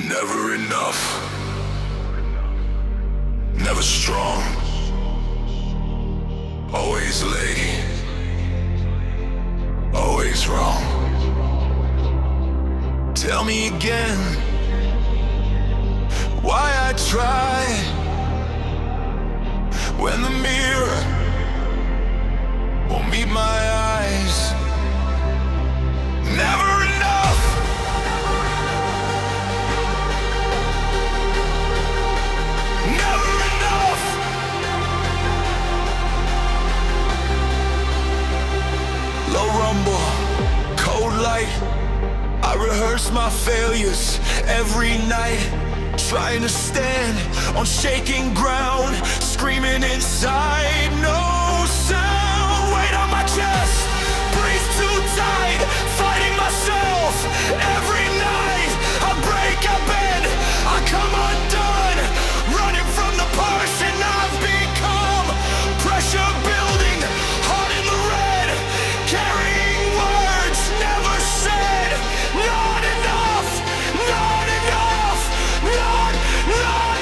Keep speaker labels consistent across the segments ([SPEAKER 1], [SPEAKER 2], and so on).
[SPEAKER 1] Never enough, never strong, always late, always wrong. Tell me again why I try when the mirror won't meet my eyes. Never enough, never enough. Low rumble, cold light. I rehearse my failures every night, trying to stand on shaking ground, screaming inside, no sound. Weight on my chest, breathe too tight, fighting myself every night. I break, I bend, I come undone, running from the person I've become. Pressure building, heart in the red, carrying words never said. Not enough, not enough, not enough.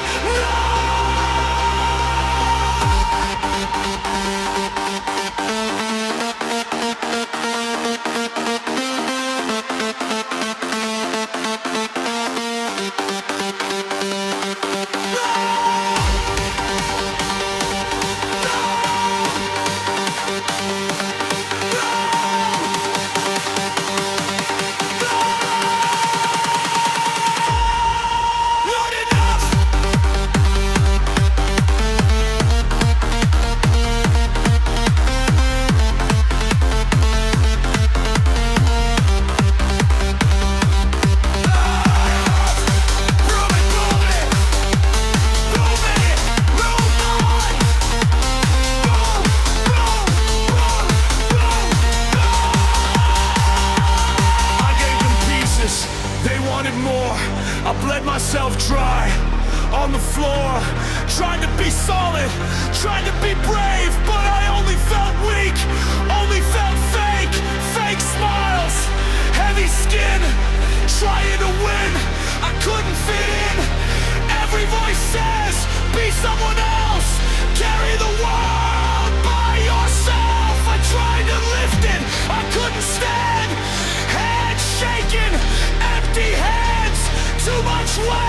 [SPEAKER 1] I bled myself dry on the floor, trying to be solid, trying to be brave, but I only felt weak, only felt fake, fake smiles, heavy skin, trying to win, I couldn't fit in. Every voice says, be someone else, carry the world by yourself. I tried to lift it, I couldn't stand, head shaking, empty hands, too much weight.